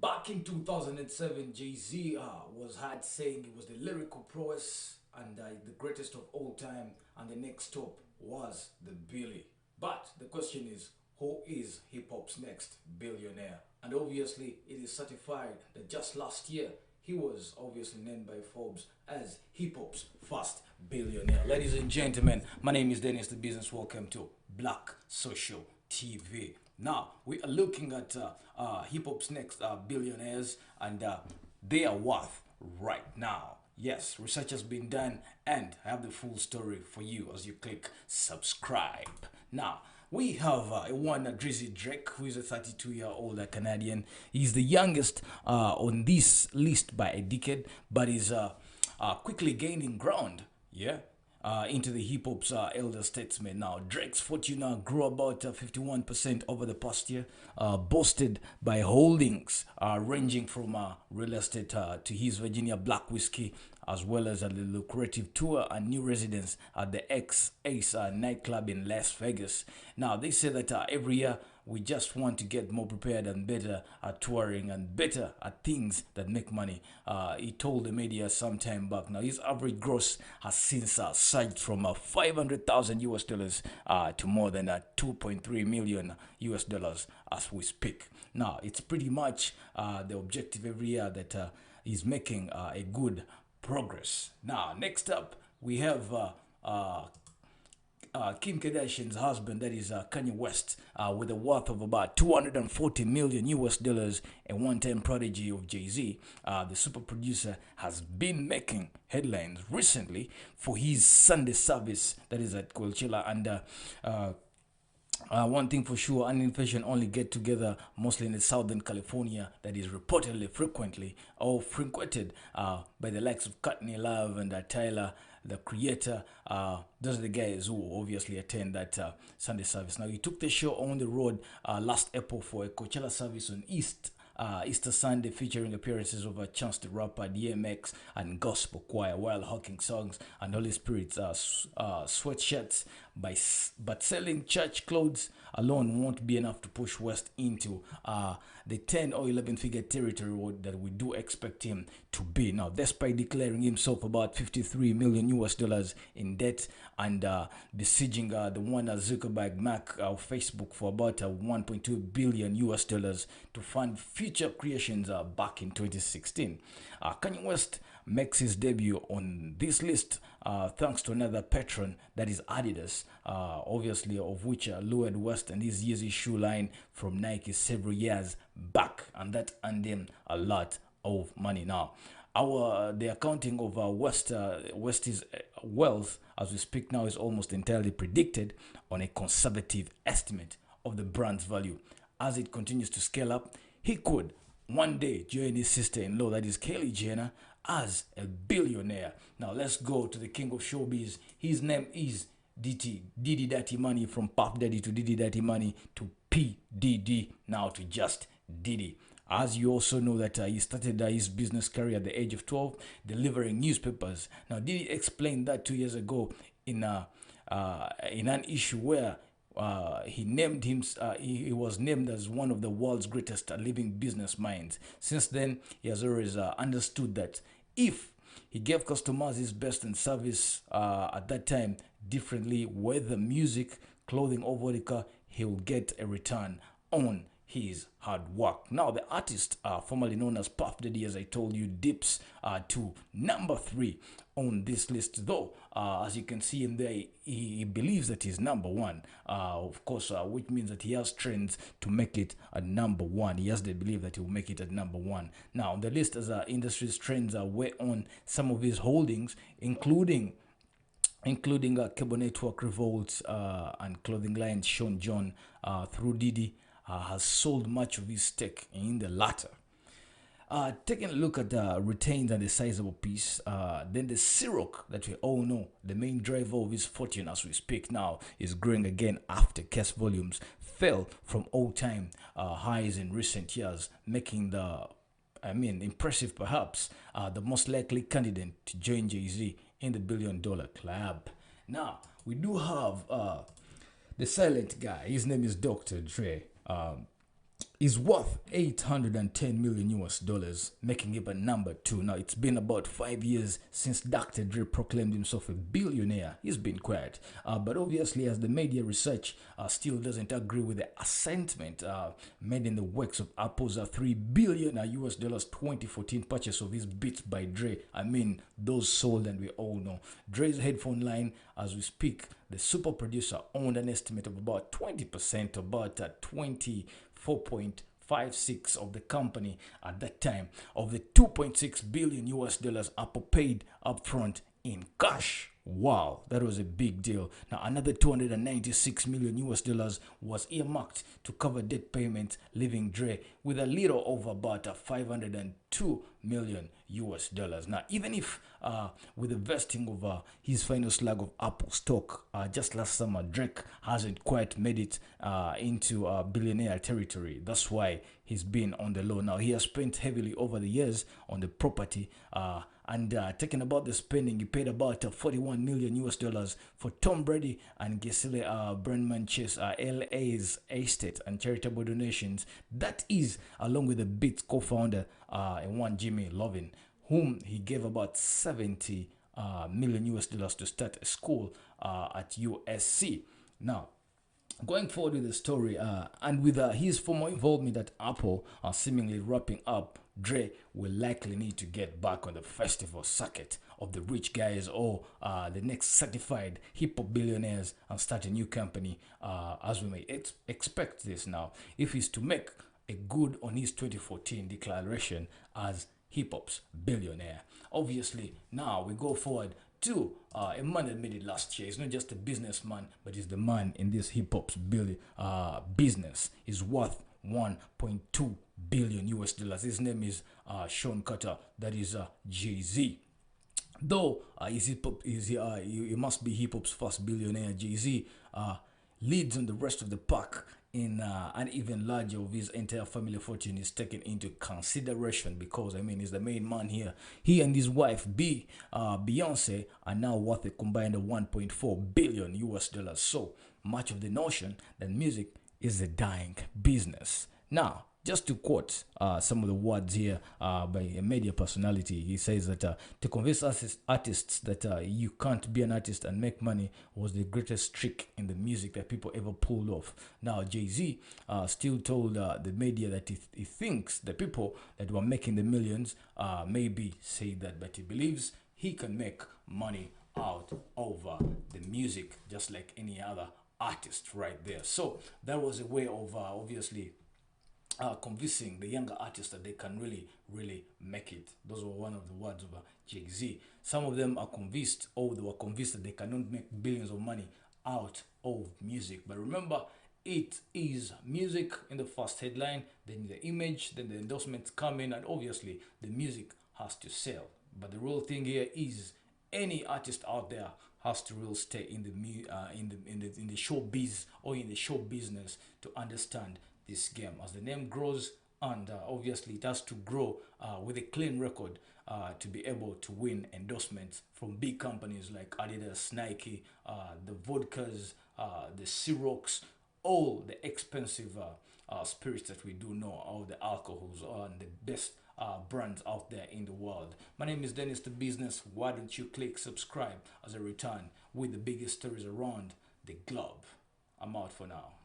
Back in 2007, Jay-Z was had saying he was the lyrical prowess and the greatest of all time, and the next stop was the Billy. But the question is, who is hip hop's next billionaire? And obviously, it is certified that just last year he was obviously named by Forbes as hip hop's first billionaire. Ladies and gentlemen, my name is Dennis Thabizness. Welcome to Black Social TV. Now we are looking at hip hop's next billionaires, and they are worth right now. Yes, research has been done, and I have the full story for you as you click subscribe. Now, we have one Drizzy Drake, who is a 32-year-old Canadian. He's the youngest on this list by a decade, but is quickly gaining ground. Yeah, into the hip hop's elder statesman. Now, Drake's fortune grew about 51% over the past year, boosted by holdings ranging from real estate to his Virginia Black whiskey, as well as a lucrative tour and new residence at the X Ace nightclub in Las Vegas. Now, they say that every year we just want to get more prepared and better at touring and better at things that make money. He told the media some time back. Now, his average gross has since surged from 500,000 US dollars to more than 2.3 million US dollars as we speak. Now, it's pretty much the objective every year that he's making a good progress. Now, next up, we have Kim Kardashian's husband, that is Kanye West, with a worth of about 240 million US dollars, a one-time prodigy of Jay-Z. The super producer has been making headlines recently for his Sunday service that is at Coachella, and one thing for sure, an inflation only get together mostly in the Southern California that is reportedly frequently or frequented by the likes of Courtney Love and Tyler, the creator. Those are the guys who obviously attend that Sunday service. Now, he took the show on the road last April for a Coachella service on Easter Sunday, featuring appearances of Chance the Rapper, DMX, and gospel choir while hawking songs and Holy Spirit's sweatshirts. But selling church clothes alone won't be enough to push West into the 10 or 11 figure territory that we do expect him to be. Now, despite declaring himself about 53 million US dollars in debt and besieging the one Zuckerberg Mac of Facebook for about 1.2 billion US dollars to fund future creations back in 2016. Kanye West makes his debut on this list thanks to another patron, that is Adidas, obviously, of which lured West and his Yeezy shoe line from Nike several years back, and that earned him a lot of money. Now, the accounting of West's wealth as we speak now is almost entirely predicted on a conservative estimate of the brand's value. As it continues to scale up, he could one day join his sister-in-law, that is Kylie Jenner, as a billionaire. Now, let's go to the king of showbiz. His name is Diddy Dirty Money, from Puff Daddy to Diddy Dirty Money to PDD, now to just Diddy. As you also know that he started his business career at the age of 12, delivering newspapers. Now, Diddy explained that 2 years ago in an issue where he was named as one of the world's greatest living business minds. Since then, he has always understood that if he gave customers his best and service at that time differently, whether music, clothing, or vodka, he will get a return on his hard work. Now, the artist, formerly known as Puff Daddy, as I told you, dips to number 3 on this list, though as you can see in there, he believes that he's number 1, of course, which means that he has trends to make it at number 1. He has the belief that he will make it at number 1. Now, on the list, as industry's trends weigh on some of his holdings, including cable network Revolt and clothing line Sean John through Diddy, has sold much of his stake in the latter. Taking a look at the retained and the sizable piece, then the Ciroc that we all know, the main driver of his fortune as we speak now, is growing again after cash volumes fell from all-time highs in recent years, making impressive perhaps, the most likely candidate to join Jay-Z in the billion-dollar club. Now, we do have the silent guy. His name is Dr. Dre. is worth 810 million US dollars, making him a number two. Now, it's been about 5 years since Dr. Dre proclaimed himself a billionaire. He's been quiet. But obviously, as the media research still doesn't agree with the assessment made in the works of Apple's 3 billion US dollars 2014 purchase of his Beats by Dre. I mean, those sold, and we all know. Dre's headphone line, as we speak, the super producer owned an estimate of about 20%, about 24.56 of the company at that time, of the 2.6 billion US dollars Apple paid upfront in cash. Wow, that was a big deal. Now, another 296 million US dollars was earmarked to cover debt payments, leaving Dre with a little over about 502 million US dollars. Now, even if with the vesting of his final slug of Apple stock just last summer, Drake hasn't quite made it into billionaire territory. That's why he's been on the low. Now, he has spent heavily over the years on the property. And talking about the spending, he paid about 41 million US dollars for Tom Brady and Gisele Brenman Chase LA's estate and charitable donations. That is, along with the Beats co-founder and one Jimmy Lovin, whom he gave about 70 million US dollars to start a school at USC. Now, going forward with the story, and with his former involvement at Apple seemingly wrapping up, Dre will likely need to get back on the festival circuit of the rich guys, or the next certified hip hop billionaires, and start a new company, as we may expect this now, if he's to make a good on his 2014 declaration as hip hop's billionaire. Obviously, now we go forward to a man that made it last year. He's not just a businessman, but he's the man in this hip hop's business. He's worth 1.2 billion US dollars. His name is Sean Carter. That is Jay-Z. Though he must be hip hop's first billionaire, Jay-Z leads on the rest of the pack in an even larger of his entire family fortune is taken into consideration, because I mean, he's the main man here. He and his wife Beyonce are now worth a combined 1.4 billion US dollars. So much of the notion that music is a dying business. Now, just to quote some of the words here by a media personality, he says that to convince artists that you can't be an artist and make money was the greatest trick in the music that people ever pulled off. Now, Jay-Z still told the media that he thinks the people that were making the millions maybe say that, but he believes he can make money out of the music just like any other artist right there. So that was a way of obviously convincing the younger artists that they can really make it. Those were one of the words of Jay-Z. Some of them are convinced, or they were convinced, that they cannot make billions of money out of music. But remember, it is music in the first headline, then the image, then the endorsements come in, and obviously the music has to sell. But the real thing here is any artist out there has to really stay in the showbiz, or in the show business, to understand this game. As the name grows, and obviously it has to grow with a clean record to be able to win endorsements from big companies like Adidas, Nike, the vodkas, the Cirocs, all the expensive spirits that we do know, all the alcohols, and the best brands out there in the world. My name is Dennis Thabizness. Why don't you click subscribe as I return with the biggest stories around the globe? I'm out for now.